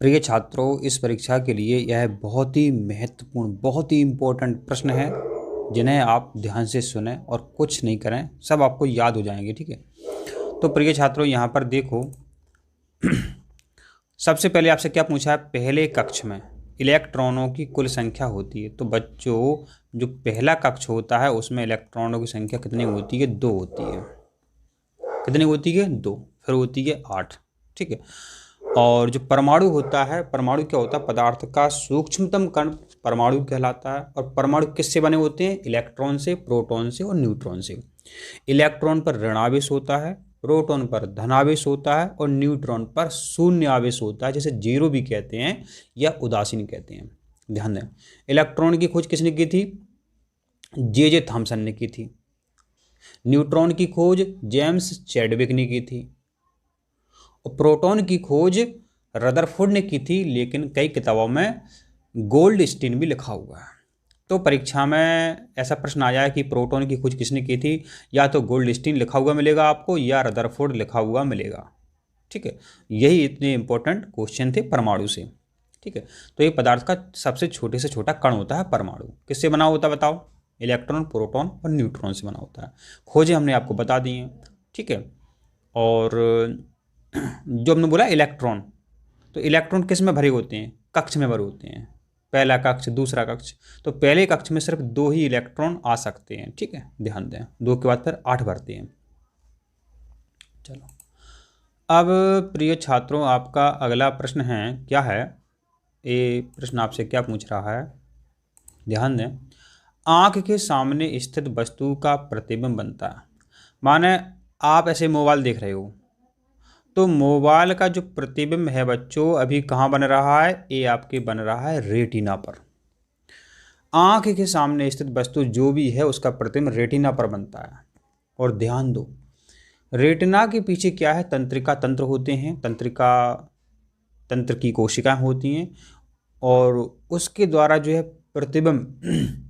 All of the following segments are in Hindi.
प्रिय छात्रों, इस परीक्षा के लिए यह बहुत ही महत्वपूर्ण, बहुत ही इम्पोर्टेंट प्रश्न है जिन्हें आप ध्यान से सुने और कुछ नहीं करें, सब आपको याद हो जाएंगे। ठीक है, तो प्रिय छात्रों यहाँ पर देखो। सबसे पहले आपसे क्या पूछा है, पहले कक्ष में इलेक्ट्रॉनों की कुल संख्या होती है। तो बच्चों, जो पहला कक्ष होता है उसमें इलेक्ट्रॉनों की संख्या कितनी होती है? 2 होती है। कितनी होती है? 2। फिर होती है 8। ठीक है। और जो परमाणु होता है, परमाणु क्या होता है? पदार्थ का सूक्ष्मतम कण परमाणु कहलाता है। और परमाणु किससे बने होते हैं? इलेक्ट्रॉन से, प्रोटॉन से और न्यूट्रॉन से। इलेक्ट्रॉन पर ऋणावेश होता है, प्रोटॉन पर धनावेश होता है और न्यूट्रॉन पर शून्य आवेश होता है, जिसे जीरो भी कहते हैं या उदासीन कहते हैं। ध्यान दें, इलेक्ट्रॉन की खोज किसने की थी? जे थॉमसन ने की थी। न्यूट्रॉन की खोज जेम्स चैडविक ने की थी। और प्रोटॉन की खोज रदरफोर्ड ने की थी, लेकिन कई किताबों में गोल्डस्टीन भी लिखा हुआ है। तो परीक्षा में ऐसा प्रश्न आया है कि प्रोटॉन की खोज किसने की थी, या तो गोल्डस्टीन लिखा हुआ मिलेगा आपको या रदरफोर्ड लिखा हुआ मिलेगा। ठीक है, यही इतने इंपॉर्टेंट क्वेश्चन थे परमाणु से। ठीक है, तो ये पदार्थ का सबसे छोटे से छोटा कण होता है परमाणु। किससे बना होता है बताओ? इलेक्ट्रॉन, प्रोटॉन और न्यूट्रॉन से बना होता है। खोजें हमने आपको बता दी हैं। ठीक है, और जो हमने बोला इलेक्ट्रॉन, तो इलेक्ट्रॉन किस में भरे होते हैं? कक्ष में भरे होते हैं। पहला कक्ष, दूसरा कक्ष। तो पहले कक्ष में सिर्फ 2 ही इलेक्ट्रॉन आ सकते हैं। ठीक है, ध्यान दें, 2 के बाद फिर 8 भरते हैं। चलो, अब प्रिय छात्रों, आपका अगला प्रश्न है, क्या है ये प्रश्न? आपसे क्या पूछ रहा है, ध्यान दें। आंख के सामने स्थित वस्तु का प्रतिबिंब बनता है। माने आप ऐसे मोबाइल देख रहे हो, तो मोबाइल का जो प्रतिबिंब है बच्चों, अभी कहाँ बन रहा है? ये आपके बन रहा है रेटिना पर। आंख के सामने स्थित वस्तु जो भी है उसका प्रतिबिंब रेटिना पर बनता है। और ध्यान दो, रेटिना के पीछे क्या है? तंत्रिका तंत्र होते हैं, तंत्रिका तंत्र की कोशिकाएं होती हैं, और उसके द्वारा जो है प्रतिबिंब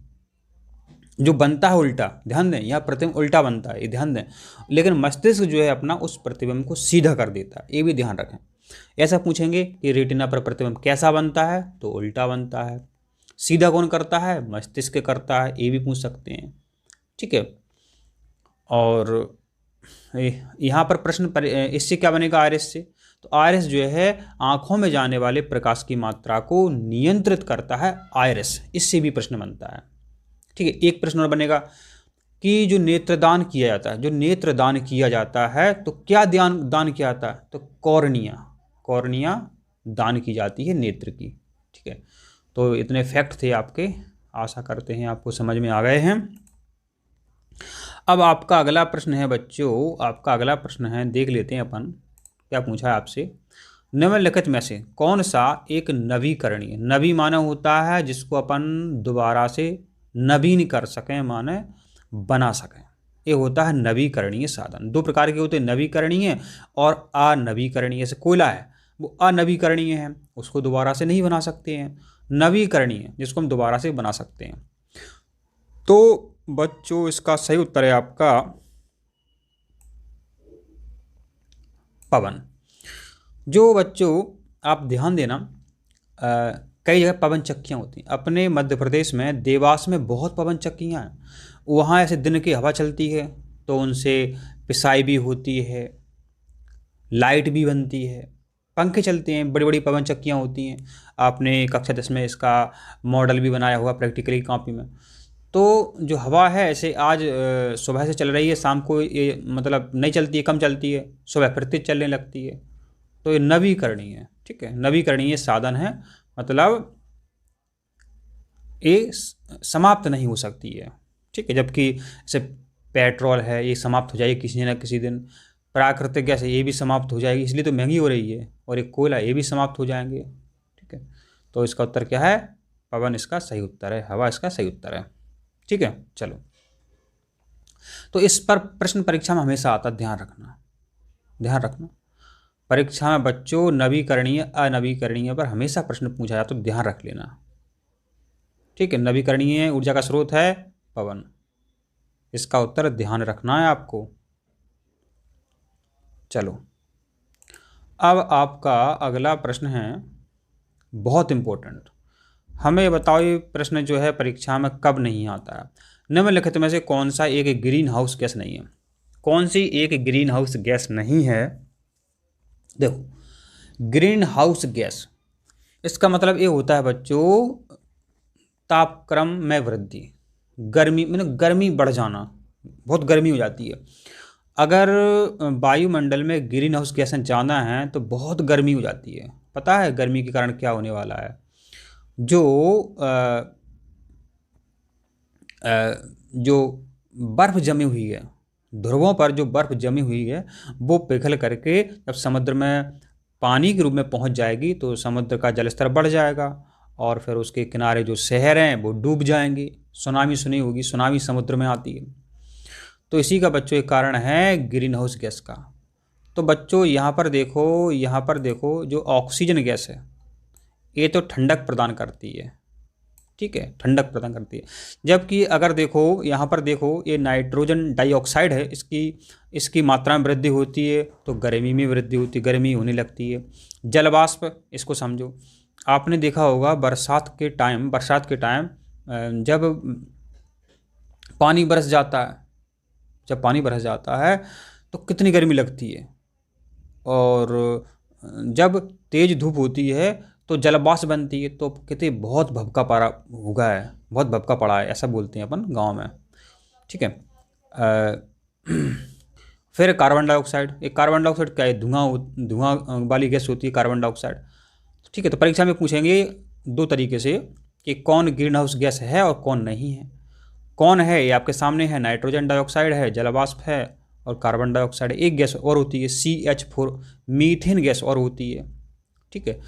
जो बनता है उल्टा। ध्यान दें, यहाँ प्रतिबिंब उल्टा बनता है, ये ध्यान दें। लेकिन मस्तिष्क जो है अपना उस प्रतिबिंब को सीधा कर देता है, ये भी ध्यान रखें। ऐसा पूछेंगे कि रेटिना पर प्रतिबिंब कैसा बनता है, तो उल्टा बनता है। सीधा कौन करता है? मस्तिष्क करता है, ये भी पूछ सकते हैं। ठीक है, और यहाँ पर प्रश्न पर इससे क्या बनेगा? आयरिस से। तो आयरिस जो है आंखों में जाने वाले प्रकाश की मात्रा को नियंत्रित करता है, आयरिस। इससे भी प्रश्न बनता है। ठीक है, एक प्रश्न और बनेगा कि जो नेत्रदान किया जाता है, जो नेत्रदान किया जाता है, तो क्या दान किया जाता है? तो कॉर्निया, कॉर्निया दान की जाती है नेत्र की। ठीक है, तो इतने फैक्ट थे आपके, आशा करते हैं आपको समझ में आ गए हैं। अब आपका अगला प्रश्न है बच्चों, आपका अगला प्रश्न है, देख लेते हैं अपन क्या पूछा है आपसे। निम्नलिखित में से कौन सा एक नवीकरणीय, नवी माना होता है जिसको अपन दोबारा से नवीन कर सकें, माने बना सकें, ये होता है नवीकरणीय साधन। 2 प्रकार के होते हैं, नवीकरणीय और अनवीकरणीय। से कोयला है, वो अनवीकरणीय है, उसको दोबारा से नहीं बना सकते हैं। नवीकरणीय जिसको हम दोबारा से बना सकते हैं। तो बच्चों, इसका सही उत्तर है आपका पवन। जो बच्चों आप ध्यान देना, कई जगह पवन चक्कियाँ होती हैं। अपने मध्य प्रदेश में देवास में बहुत पवन चक्कियाँ हैं। वहाँ ऐसे दिन की हवा चलती है, तो उनसे पिसाई भी होती है, लाइट भी बनती है, पंखे चलते हैं, बड़ी बड़ी पवन चक्कियाँ होती हैं। आपने कक्षा 10 में इसका मॉडल भी बनाया हुआ प्रैक्टिकली कॉपी में। तो जो हवा है ऐसे आज सुबह से चल रही है, शाम को ये मतलब नहीं चलती है, कम चलती है, सुबह फिर तेज चलने लगती है। तो ये नवीकरणीय है। ठीक है, नवीकरणीय साधन है, मतलब ये समाप्त नहीं हो सकती है। ठीक है, जबकि जैसे पेट्रोल है, ये समाप्त हो जाएगी किसी न किसी दिन। प्राकृतिक गैस है, ये भी समाप्त हो जाएगी, इसलिए तो महंगी हो रही है। और एक कोयला, ये भी समाप्त हो जाएंगे। ठीक है, तो इसका उत्तर क्या है? पवन इसका सही उत्तर है, हवा इसका सही उत्तर है। ठीक है, चलो, तो इस पर प्रश्न परीक्षा में हमेशा आता, ध्यान रखना, ध्यान रखना। परीक्षा में बच्चों नवीकरणीय अनवीकरणीय पर हमेशा प्रश्न पूछा जाए, तो ध्यान रख लेना। ठीक है, नवीकरणीय ऊर्जा का स्रोत है पवन, इसका उत्तर ध्यान रखना है आपको। चलो, अब आपका अगला प्रश्न है, बहुत इंपॉर्टेंट। हमें ये बताओ, ये प्रश्न जो है परीक्षा में कब नहीं आता है? निम्नलिखित में से कौन सा एक ग्रीन हाउस गैस नहीं है? कौन सी एक ग्रीन हाउस गैस नहीं है? देखो, ग्रीन हाउस गैस, इसका मतलब ये होता है बच्चों, तापक्रम में वृद्धि, गर्मी मतलब गर्मी बढ़ जाना, बहुत गर्मी हो जाती है। अगर वायुमंडल में ग्रीन हाउस गैसें ज़्यादा हैं तो बहुत गर्मी हो जाती है। पता है गर्मी के कारण क्या होने वाला है? जो जो बर्फ़ जमी हुई है, ध्रुवों पर जो बर्फ़ जमी हुई है, वो पिघल करके जब समुद्र में पानी के रूप में पहुंच जाएगी तो समुद्र का जल स्तर बढ़ जाएगा और फिर उसके किनारे जो शहर हैं वो डूब जाएंगे। सुनामी सुनी होगी, सुनामी समुद्र में आती है। तो इसी का बच्चों एक कारण है ग्रीन हाउस गैस का। तो बच्चों यहाँ पर देखो, यहाँ पर देखो, जो ऑक्सीजन गैस है ये तो ठंडक प्रदान करती है, ठीक है, ठंडक प्रदान करती है। जबकि अगर देखो यहाँ पर देखो, ये नाइट्रोजन डाइऑक्साइड है, इसकी मात्रा में वृद्धि होती है तो गर्मी में वृद्धि होती है, गर्मी होने लगती है। जलवाष्प, इसको समझो, आपने देखा होगा बरसात के टाइम जब पानी बरस जाता है, जब पानी बरस जाता है तो कितनी गर्मी लगती है, और जब तेज धूप होती है तो जलवाष्प बनती है, तो कहते बहुत भभका पड़ा हुआ है, बहुत भभका पड़ा है, ऐसा बोलते हैं अपन गांव में, ठीक है। फिर कार्बन डाइऑक्साइड, एक कार्बन डाइऑक्साइड क्या है? धुआं वाली गैस होती है कार्बन डाइऑक्साइड, ठीक है। तो परीक्षा में पूछेंगे दो तरीके से कि कौन ग्रीन हाउस गैस है और कौन नहीं है। कौन है ये आपके सामने है, नाइट्रोजन डाइऑक्साइड है, जलवाष्प है और कार्बन डाइऑक्साइड। एक गैस और होती है CH4, मीथेन गैस और होती है, ठीक है।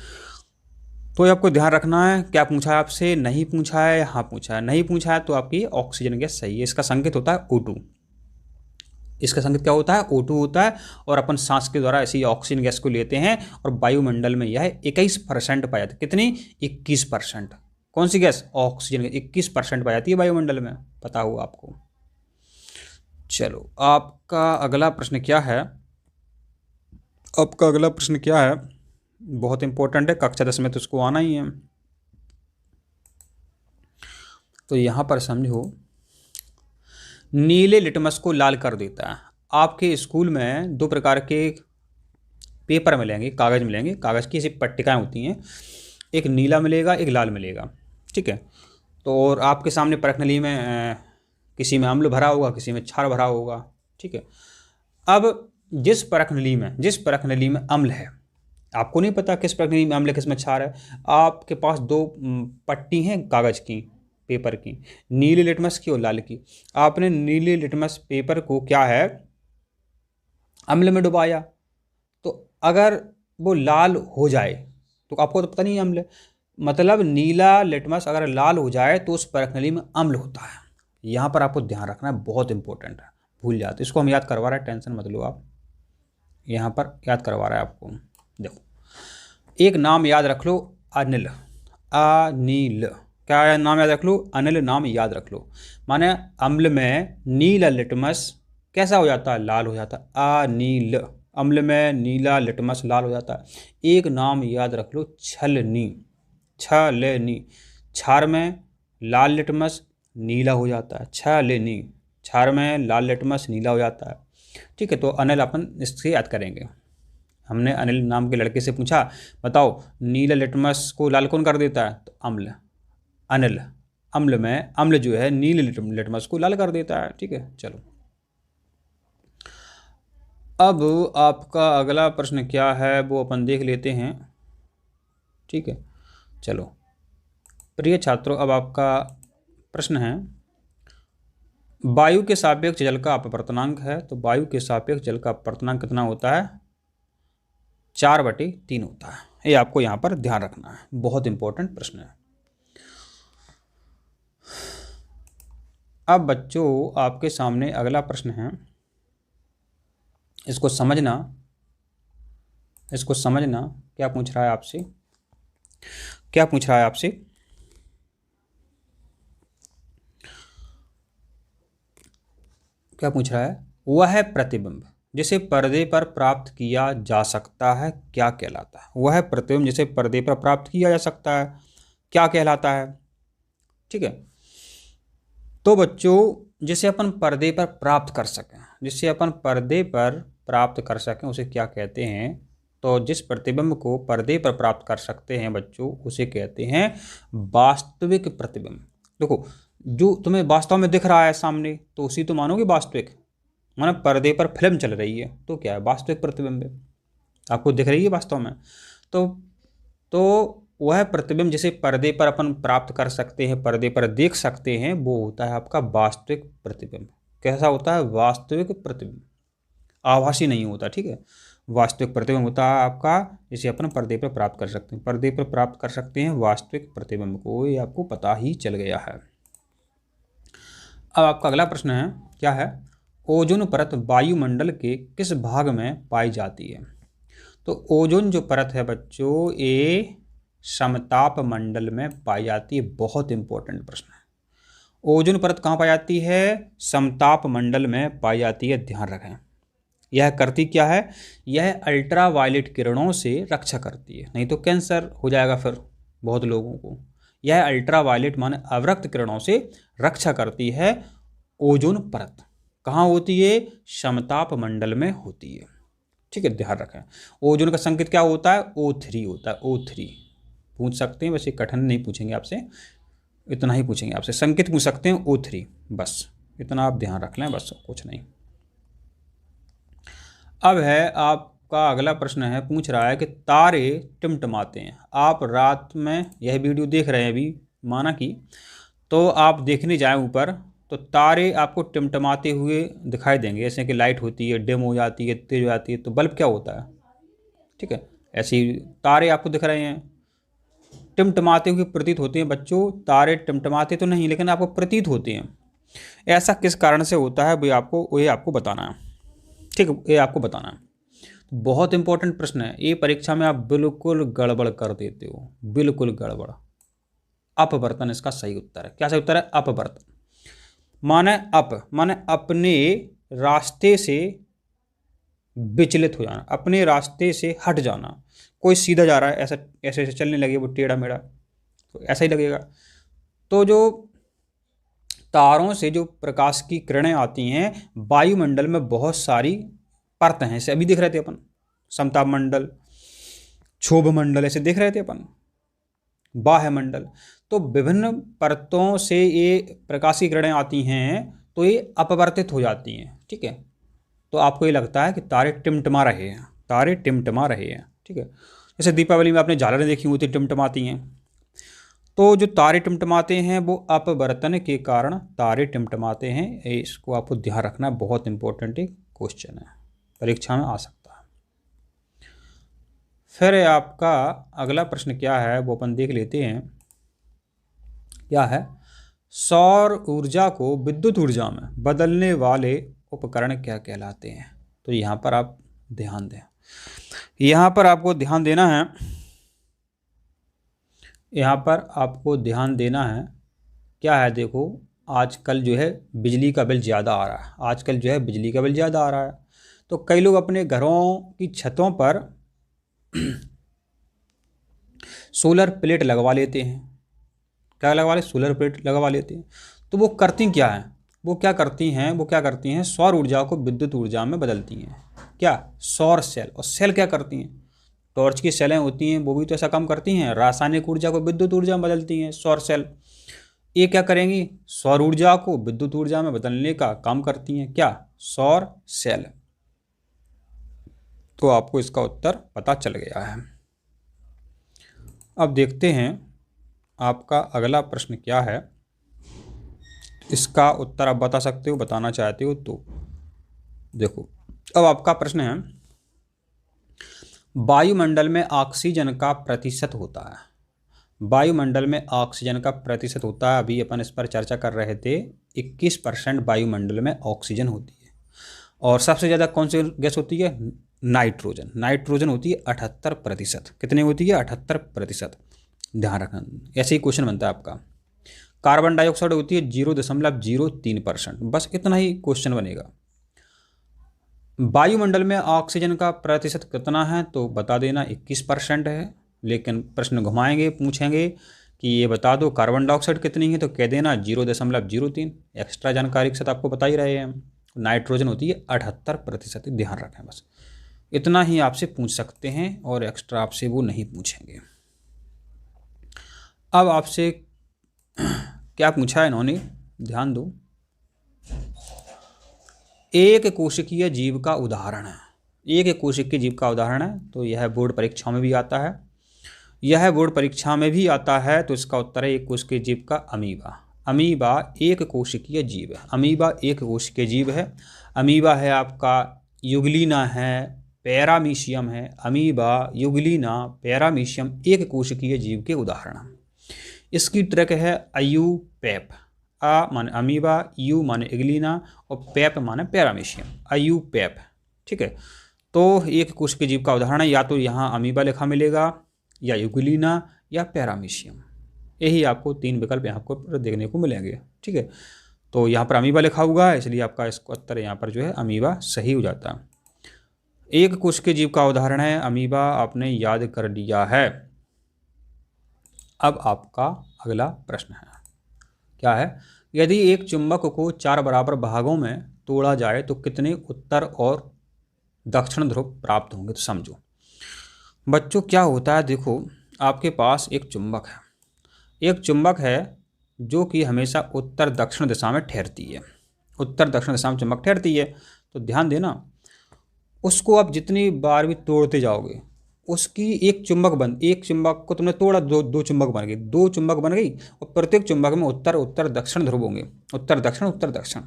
तो ये आपको ध्यान रखना है। क्या पूछा है आपसे? नहीं पूछा है, हाँ पूछा है। नहीं पूछा है तो आपकी ऑक्सीजन गैस सही है। इसका संकेत होता है O2। इसका संकेत क्या होता है? O2 होता है। और अपन सांस के द्वारा ऐसी ऑक्सीजन गैस को लेते हैं और वायुमंडल में यह 21% पाई जाती है। कितनी? 21%। कौन सी गैस? ऑक्सीजन। 21% पाई जाती है वायुमंडल में, पता हो आपको। चलो, आपका अगला प्रश्न क्या है? आपका अगला प्रश्न क्या है? बहुत इंपॉर्टेंट है, कक्षा 10 में तो उसको आना ही है। तो यहाँ पर समझो, नीले लिटमस को लाल कर देता है। आपके स्कूल में दो प्रकार के पेपर मिलेंगे, कागज़ मिलेंगे, कागज़ की ऐसी पट्टिकाएँ होती हैं, एक नीला मिलेगा, एक लाल मिलेगा, ठीक है। तो और आपके सामने परखनली में किसी में अम्ल भरा होगा, किसी में क्षार भरा होगा, ठीक है। अब जिस परखनली में अम्ल है, आपको नहीं पता किस परखनली में अम्ल है, किस में क्षार है। आपके पास दो पट्टी हैं कागज़ की, पेपर की, नीले लिटमस की और लाल की। आपने नीले लिटमस पेपर को क्या है, अम्ल में डुबाया, तो अगर वो लाल हो जाए तो आपको तो पता नहीं अम्ल है, मतलब नीला लिटमस अगर लाल हो जाए तो उस परखनली में अम्ल होता है। यहाँ पर आपको ध्यान रखना है, बहुत इंपॉर्टेंट है, भूल जाते। इसको हम याद करवा रहे हैं, टेंशन मत लो आप, यहाँ पर याद करवा रहा है आपको। देखो, एक नाम याद रख लो, अनिल। अनिल, क्या नाम याद रख लो? अनिल नाम याद रख लो। माने अम्ल में नीला लिटमस कैसा हो जाता है? लाल हो जाता है। अनिल, अम्ल में नीला लिटमस लाल हो जाता है। एक नाम याद रख लो, छलनी। छलनी, क्षार में लाल लिटमस नीला हो जाता है। छलनी, क्षार में लाल लिटमस नीला हो जाता है, ठीक है। तो अनिल अपन इससे याद करेंगे। हमने अनिल नाम के लड़के से पूछा, बताओ नीला लिटमस को लाल कौन कर देता है? तो अम्ल। अनिल, अम्ल में अम्ल जो है नीले लिटमस को लाल कर देता है, ठीक है। चलो, अब आपका अगला प्रश्न क्या है वो अपन देख लेते हैं, ठीक है। चलो प्रिय छात्रों, अब आपका प्रश्न है, वायु के सापेक्ष जल का अपवर्तनांक है। तो वायु के सापेक्ष जल का अपवर्तनांक कितना होता है? 4/3 होता है। ये आपको यहाँ पर ध्यान रखना है, बहुत इंपॉर्टेंट प्रश्न है। अब बच्चों आपके सामने अगला प्रश्न है, इसको समझना, इसको समझना। क्या पूछ रहा है आपसे? क्या पूछ रहा है आपसे? क्या पूछ रहा है? वह है प्रतिबिंब। जिसे पर्दे पर प्राप्त किया जा सकता है क्या कहलाता है? वह प्रतिबिंब जिसे पर्दे पर प्राप्त किया जा सकता है क्या कहलाता है? ठीक है, तो बच्चों जिसे अपन पर्दे पर प्राप्त कर सकें, जिसे अपन पर्दे पर प्राप्त कर सकें उसे क्या कहते हैं? तो जिस प्रतिबिंब को पर्दे पर प्राप्त कर सकते हैं बच्चों उसे कहते हैं वास्तविक प्रतिबिंब। देखो, जो तुम्हें वास्तव में दिख रहा है सामने तो उसी तो मानोगे वास्तविक, माना पर्दे पर फिल्म चल रही है तो क्या है? वास्तविक प्रतिबिंब है, आपको दिख रही है वास्तव में। तो वह प्रतिबिंब जिसे पर्दे पर अपन प्राप्त कर सकते हैं, पर्दे पर देख सकते हैं, वो होता है आपका वास्तविक प्रतिबिंब। कैसा होता है? वास्तविक प्रतिबिंब, आभासी नहीं होता। ठीक है, वास्तविक प्रतिबिंब होता है आपका जिसे अपन पर्दे पर प्राप्त कर सकते हैं, पर्दे पर प्राप्त कर सकते हैं वास्तविक प्रतिबिंब को, ये आपको पता ही चल गया है। अब आपका अगला प्रश्न है, क्या है? ओजोन परत वायुमंडल के किस भाग में पाई जाती है? तो ओजोन जो परत है बच्चों ये समताप मंडल में पाई जाती है। बहुत इंपॉर्टेंट प्रश्न है। ओजोन परत कहाँ पाई जाती है? समताप मंडल में पाई जाती है, ध्यान रखें। यह करती क्या है? यह अल्ट्रावायलेट किरणों से रक्षा करती है, नहीं तो कैंसर हो जाएगा फिर बहुत लोगों को। यह अल्ट्रावायलेट माने अवरक्त किरणों से रक्षा करती है। ओजोन परत कहाँ होती है? समताप मंडल में होती है। ठीक है, ध्यान रखें। ओजोन का संकेत क्या होता है? O3 होता है, O3 पूछ सकते हैं, वैसे कठिन नहीं पूछेंगे आपसे, इतना ही पूछेंगे आपसे, संकेत पूछ सकते हैं O3, बस इतना आप ध्यान रख लें, बस कुछ नहीं। अब है आपका अगला प्रश्न है, पूछ रहा है कि तारे टिमटिमाते हैं। आप रात में यह वीडियो देख रहे हैं अभी, माना कि तो आप देखने जाएं ऊपर तो तारे आपको टिमटिमाते हुए दिखाई देंगे, जैसे कि लाइट होती है, डिम हो जाती है, तेज हो जाती है, तो बल्ब क्या होता है? ठीक है, ऐसे ही तारे आपको दिख रहे हैं, टिमटिमाते हुए प्रतीत होते हैं। बच्चों तारे टिमटिमाते तो नहीं लेकिन आपको प्रतीत होते हैं। ऐसा किस कारण से होता है ये आपको बताना है। ठीक है, ये आपको बताना है। बहुत इंपॉर्टेंट प्रश्न है ये, परीक्षा में आप बिल्कुल गड़बड़ कर देते हो, बिल्कुल गड़बड़। अपवर्तन इसका सही उत्तर है। क्या सही उत्तर है? अपवर्तन माने माने अपने रास्ते से विचलित हो जाना, अपने रास्ते से हट जाना। कोई सीधा जा रहा है, ऐसा ऐसे ऐसे चलने लगे वो टेढ़ा मेढ़ा, तो ऐसा ही लगेगा। तो जो तारों से जो प्रकाश की किरणें आती हैं, वायुमंडल में बहुत सारी परतें हैं, ऐसे अभी देख रहे थे अपन, समताप मंडल, क्षोभ मंडल, ऐसे देख रहे थे अपन, बाह्य मंडल। तो विभिन्न परतों से ये प्रकाश की किरणें आती हैं तो ये अपवर्तित हो जाती हैं। ठीक है, तो आपको ये लगता है कि तारे टिमटिमा रहे हैं, तारे टिमटिमा रहे हैं। ठीक है, जैसे दीपावली में आपने झालरें देखी होती टिमटिमाती हैं, तो जो तारे टिमटिमाते हैं वो अपवर्तन के कारण तारे टिमटिमाते हैं। इसको आपको ध्यान रखना, बहुत इंपॉर्टेंट क्वेश्चन है, परीक्षा में आ सकता है। फिर आपका अगला प्रश्न क्या है वो अपन देख लेते हैं। क्या है? सौर ऊर्जा को विद्युत ऊर्जा में बदलने वाले उपकरण क्या कहलाते हैं? तो यहाँ पर आप ध्यान दें, यहाँ पर आपको ध्यान देना है, यहाँ पर आपको ध्यान देना है। क्या है? देखो आजकल जो है बिजली का बिल ज़्यादा आ रहा है, आजकल जो है बिजली का बिल ज़्यादा आ रहा है, तो कई लोग अपने घरों की छतों पर सोलर प्लेट लगवा लेते हैं। क्या लगवा ले? सोलर प्लेट लगवा लेते हैं। तो वो करती क्या है? वो क्या करती हैं? सौर ऊर्जा को विद्युत ऊर्जा में बदलती हैं। क्या? सौर सेल। और सेल क्या करती हैं? टॉर्च की सेलें होती हैं, वो भी तो ऐसा काम करती हैं, रासायनिक ऊर्जा को विद्युत ऊर्जा में बदलती हैं सौर सेल। ये क्या करेंगी? सौर ऊर्जा को विद्युत ऊर्जा में बदलने का काम करती हैं। क्या? सौर सेल। तो आपको इसका उत्तर पता चल गया है। अब देखते हैं आपका अगला प्रश्न क्या है, इसका उत्तर आप बता सकते हो, बताना चाहते हो तो देखो। अब आपका प्रश्न है, वायुमंडल में ऑक्सीजन का प्रतिशत होता है, वायुमंडल में ऑक्सीजन का प्रतिशत होता है, अभी अपन इस पर चर्चा कर रहे थे, 21% वायुमंडल में ऑक्सीजन होती है। और सबसे ज़्यादा कौन सी गैस होती है? नाइट्रोजन। नाइट्रोजन होती है 78%। कितनी होती है? 78%। ध्यान रखना, ऐसे ही क्वेश्चन बनता है आपका। कार्बन डाइऑक्साइड होती है 0.03%। बस इतना ही क्वेश्चन बनेगा। वायुमंडल में ऑक्सीजन का प्रतिशत कितना है, तो बता देना 21% है। लेकिन प्रश्न घुमाएंगे, पूछेंगे कि ये बता दो कार्बन डाइऑक्साइड कितनी है, तो कह देना 0.03। एक्स्ट्रा जानकारी के साथ आपको बता ही रहे हैं। नाइट्रोजन होती है 78%, ध्यान रखें। बस इतना ही आपसे पूछ सकते हैं और एक्स्ट्रा आपसे वो नहीं पूछेंगे। अब आपसे क्या पूछा है इन्होंने, ध्यान दो। एक कोशिकीय जीव का उदाहरण है, एक कोशिकीय जीव का उदाहरण है, तो यह बोर्ड परीक्षा में भी आता है, यह बोर्ड परीक्षा में भी आता है। तो इसका उत्तर है एक कोशिकीय जीव का अमीबा। अमीबा एक कोशिकीय जीव है, अमीबा एक कोशिकीय जीव है। अमीबा है आपका, यूग्लिना है, पैरामीशियम है। अमीबा, यूग्लिना, पैरामीशियम एक कोशिकीय जीव के उदाहरण हैं। इसकी ट्रक है अयूपैप। आ माने अमीबा, यू माने इग्लिना और पैप माने पैरामीशियम, अयूपैप। ठीक है, तो एक कोशिकीय जीव का उदाहरण है, या तो यहाँ अमीबा लिखा मिलेगा, या यूग्लिना, या पैरामीशियम। यही आपको 3 विकल्प यहाँ पर देखने को मिलेंगे। ठीक है, तो यहाँ पर अमीबा लिखा हुआ है, इसलिए आपका इसका उत्तर यहाँ पर जो है अमीबा सही हो जाता है। एक कोशिकीय जीव का उदाहरण है अमीबा, आपने याद कर लिया है। अब आपका अगला प्रश्न है, क्या है, यदि एक चुंबक को 4 बराबर भागों में तोड़ा जाए तो कितने उत्तर और दक्षिण ध्रुव प्राप्त होंगे। तो समझो बच्चों क्या होता है, देखो आपके पास एक चुंबक है, एक चुंबक है जो कि हमेशा उत्तर दक्षिण दिशा में ठहरती है, उत्तर दक्षिण दिशा में चुंबक ठहरती है। तो ध्यान देना, उसको आप जितनी बार भी तोड़ते जाओगे उसकी एक चुंबक को तुमने तोड़ा, दो चुंबक बन गई, 2 चुंबक बन गई, और प्रत्येक चुंबक में उत्तर उत्तर दक्षिण ध्रुव होंगे, उत्तर दक्षिण उत्तर दक्षिण।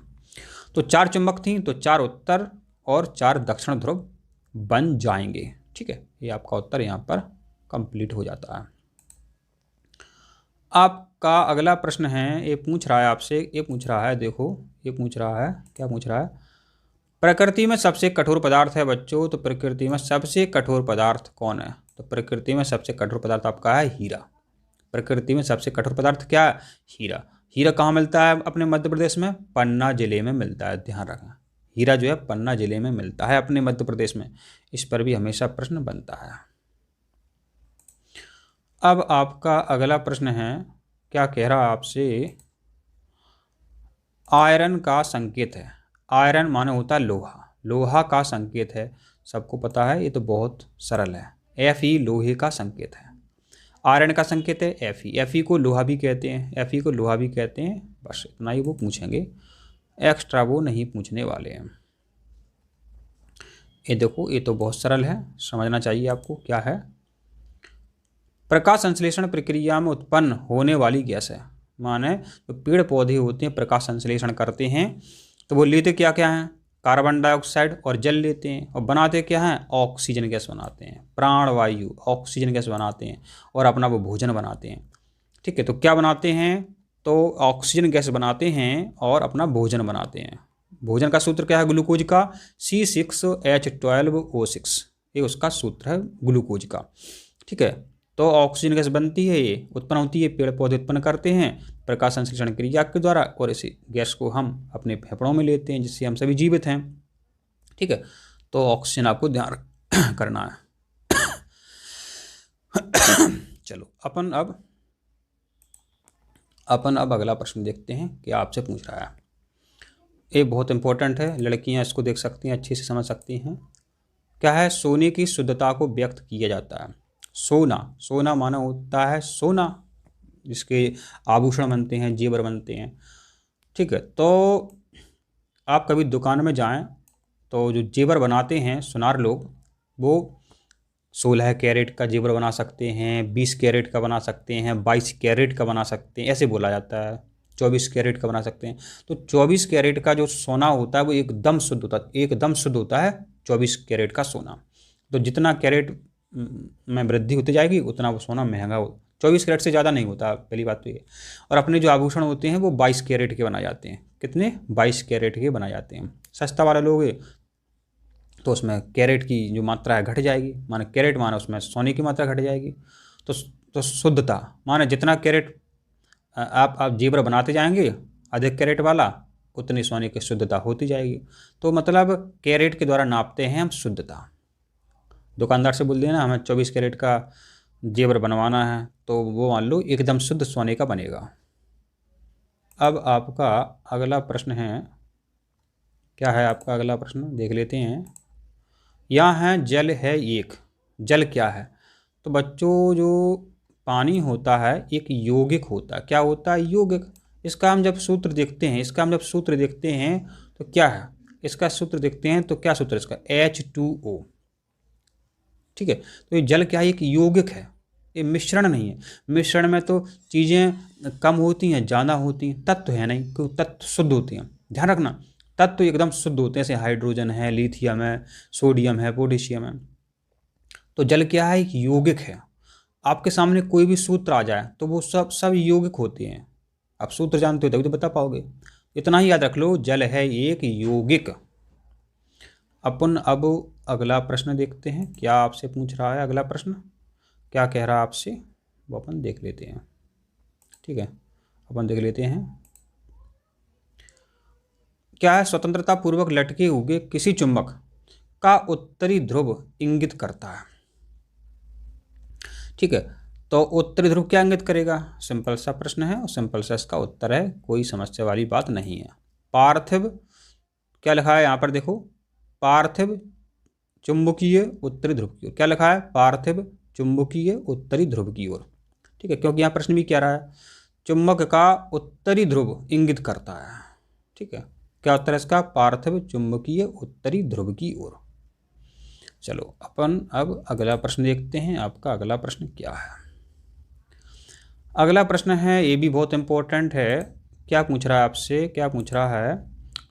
तो 4 चुंबक थी, तो 4 उत्तर और 4 दक्षिण ध्रुव बन जाएंगे। ठीक है, ये आपका उत्तर यहाँ पर कंप्लीट हो जाता है। आपका अगला प्रश्न है, ये पूछ रहा है आपसे, ये पूछ रहा है, देखो ये पूछ रहा है, क्या पूछ रहा है, प्रकृति में सबसे कठोर पदार्थ है बच्चों, तो प्रकृति में सबसे कठोर पदार्थ कौन है। तो प्रकृति में सबसे कठोर पदार्थ आपका है हीरा। प्रकृति में सबसे कठोर पदार्थ क्या है, हीरा। हीरा कहाँ मिलता है अपने मध्य प्रदेश में, पन्ना जिले में मिलता है, ध्यान रखना। हीरा जो है पन्ना जिले में मिलता है अपने मध्य प्रदेश में, इस पर भी हमेशा प्रश्न बनता है। अब आपका अगला प्रश्न है, क्या कह रहा है आपसे, आयरन का संकेत है। आयरन माने होता है लोहा, लोहा का संकेत है, सबको पता है, ये तो बहुत सरल है। Fe लोहे का संकेत है, आयरन का संकेत है Fe को लोहा भी कहते हैं, Fe को लोहा भी कहते हैं। बस इतना ही वो पूछेंगे, एक्स्ट्रा वो नहीं पूछने वाले हैं। ये देखो, ये तो बहुत सरल है, समझना चाहिए आपको। क्या है, प्रकाश संश्लेषण प्रक्रिया में उत्पन्न होने वाली गैस है। माने जो पेड़ पौधे होते हैं प्रकाश संश्लेषण करते हैं, तो वो लेते क्या क्या हैं, कार्बन डाइऑक्साइड और जल लेते हैं, और बनाते क्या हैं, ऑक्सीजन गैस बनाते हैं, प्राणवायु ऑक्सीजन गैस बनाते हैं, और अपना वो भोजन बनाते हैं। ठीक है, तो क्या बनाते हैं, तो ऑक्सीजन गैस बनाते हैं और अपना भोजन बनाते हैं। भोजन का सूत्र क्या है, ग्लूकोज का C6H12O6, ये उसका सूत्र है ग्लूकोज का। ठीक है, तो ऑक्सीजन गैस बनती है, ये उत्पन्न होती है, पेड़ पौधे उत्पन्न करते हैं प्रकाश संश्लेषण क्रिया के द्वारा, और इसी गैस को हम अपने फेफड़ों में लेते हैं, जिससे हम सभी जीवित हैं। ठीक है, तो ऑक्सीजन आपको ध्यान करना है। चलो अपन अब अगला प्रश्न देखते हैं कि आपसे पूछ रहा है। ये बहुत इंपॉर्टेंट है, लड़कियां इसको देख सकती हैं, अच्छे से समझ सकती हैं। क्या है, सोने की शुद्धता को व्यक्त किया जाता है। सोना माना होता है सोना, जिसके आभूषण बनते हैं, जेवर बनते हैं। ठीक है, तो आप कभी दुकान में जाएं तो जो जेवर बनाते हैं सुनार लोग, वो 16 कैरेट का जेवर बना सकते हैं, 20 कैरेट का बना सकते हैं, 22 कैरेट का बना सकते हैं, ऐसे बोला जाता है, 24 कैरेट का बना सकते हैं। तो 24 कैरेट का जो सोना होता है वो एकदम शुद्ध होता है, एकदम शुद्ध होता है 24 कैरेट का सोना। तो जितना कैरेट में वृद्धि होती जाएगी उतना वो सोना महंगा हो, 24 कैरेट से ज़्यादा नहीं होता, पहली बात तो ये। और अपने जो आभूषण होते हैं वो 22 कैरेट के बनाए जाते हैं। कितने, 22 कैरेट के बनाए जाते हैं। सस्ता वाला लोगे तो उसमें कैरेट की जो मात्रा है घट जाएगी, माने कैरेट माने उसमें सोने की मात्रा घट जाएगी। तो शुद्धता माने जितना कैरेट आप जेवर बनाते जाएंगे अधिक कैरेट वाला, उतनी सोने की शुद्धता होती जाएगी। तो मतलब कैरेट के द्वारा नापते हैं हम शुद्धता। दुकानदार से बोल देना हमें 24 कैरेट का जेवर बनवाना है, तो वो मान लो एकदम शुद्ध सोने का बनेगा। अब आपका अगला प्रश्न है, क्या है आपका अगला प्रश्न, देख लेते हैं। यहाँ है जल है एक, जल क्या है? तो बच्चों जो पानी होता है एक यौगिक होता है। क्या होता है? यौगिक। इसका हम जब सूत्र देखते हैं तो क्या है? इसका सूत्र देखते हैं तो क्या सूत्र है इसका? H2O। ठीक है, तो ये जल क्या है? एक यौगिक है, ये मिश्रण नहीं है। मिश्रण में तो चीज़ें कम होती हैं, ज़्यादा होती हैं, तत्व है नहीं, क्योंकि तत्व शुद्ध होते हैं। ध्यान रखना, तत्व एकदम शुद्ध होते हैं, जैसे हाइड्रोजन है, लिथियम है, सोडियम है, पोटेशियम है। तो जल क्या है? एक यौगिक है। आपके सामने कोई भी सूत्र आ जाए तो वो सब यौगिक होते हैं। आप सूत्र जानते हो तभी तो बता पाओगे। इतना ही याद रख लो, जल है एक यौगिक। अपन अब अगला प्रश्न देखते हैं, क्या आपसे पूछ रहा है अगला प्रश्न, क्या कह रहा है आपसे, वो अपन देख लेते हैं। ठीक है, अपन देख लेते हैं। क्या है? स्वतंत्रता पूर्वक लटके हुए किसी चुंबक का उत्तरी ध्रुव इंगित करता है। ठीक है, तो उत्तरी ध्रुव क्या इंगित करेगा? सिंपल सा प्रश्न है और सिंपल सा इसका उत्तर है, कोई समस्या वाली बात नहीं है। पार्थिव, क्या लिखा है यहाँ पर देखो, पार्थिव चुंबकीय उत्तरी ध्रुव की ओर। क्या लिखा है? पार्थिव चुंबकीय उत्तरी ध्रुव की ओर। ठीक है, क्योंकि यहाँ प्रश्न भी क्या रहा है, चुंबक का उत्तरी ध्रुव इंगित करता है। ठीक है, क्या उत्तर है इसका? पार्थिव चुंबकीय उत्तरी ध्रुव की ओर। चलो अपन अब अगला प्रश्न देखते हैं, आपका अगला प्रश्न क्या है। अगला प्रश्न है, ये भी बहुत इंपॉर्टेंट है। क्या पूछ रहा है आपसे? क्या पूछ रहा है?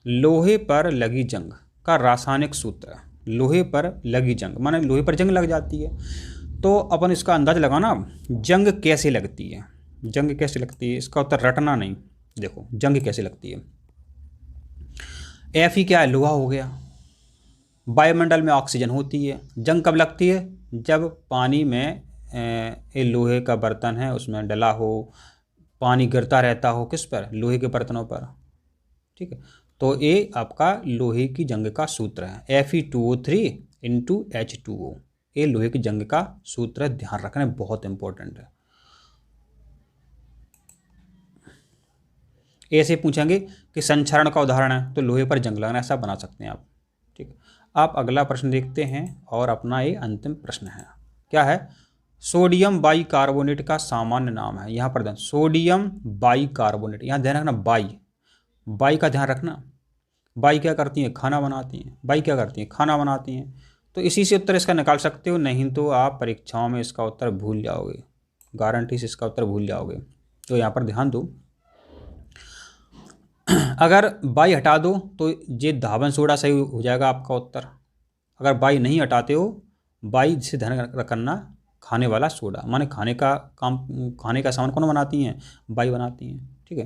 लोहे पर लगी जंग का रासायनिक सूत्र। लोहे पर लगी जंग माने लोहे पर जंग लग जाती है, तो अपन इसका अंदाज लगाना, जंग कैसे लगती है, जंग कैसे लगती है। इसका उत्तर रटना नहीं, देखो जंग कैसे लगती है। Fe क्या है? लोहा हो गया। वायुमंडल में ऑक्सीजन होती है। जंग कब लगती है? जब पानी में ये लोहे का बर्तन है उसमें डला हो, पानी गिरता रहता हो, किस पर? लोहे के बर्तनों पर। ठीक है, तो ये आपका लोहे की जंग का सूत्र है, Fe2O3 × H2O। ये लोहे की जंग का सूत्र है, ध्यान रखना, बहुत इंपॉर्टेंट है। ऐसे पूछेंगे कि संक्षारण का उदाहरण है, तो लोहे पर जंग लगना, ऐसा बना सकते हैं आप। ठीक है, आप अगला प्रश्न देखते हैं और अपना ये अंतिम प्रश्न है। क्या है? सोडियम बाइकार्बोनेट का सामान्य नाम है। यहाँ पर ध्यान, सोडियम बाइकार्बोनेट, यहाँ ध्यान रखना, बाई का ध्यान रखना। बाई क्या करती हैं? खाना बनाती हैं। बाई क्या करती हैं? खाना बनाती हैं। तो इसी से उत्तर इसका निकाल सकते हो, नहीं तो आप परीक्षाओं में इसका उत्तर भूल जाओगे, गारंटी से इसका उत्तर भूल जाओगे। तो यहाँ पर ध्यान दो, अगर बाई हटा दो तो ये धावन सोडा सही हो जाएगा आपका उत्तर। अगर बाई नहीं हटाते हो, बाई से ध्यान रखना, खाने वाला सोडा माने खाने का काम, खाने का सामान कौन बनाती हैं? बाई बनाती हैं। ठीक है,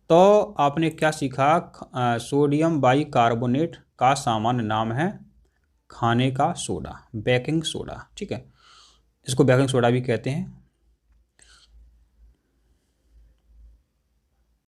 तो आपने क्या सीखा? सोडियम बाइकार्बोनेट का सामान्य नाम है खाने का सोडा, बेकिंग सोडा। ठीक है, इसको बेकिंग सोडा भी कहते हैं,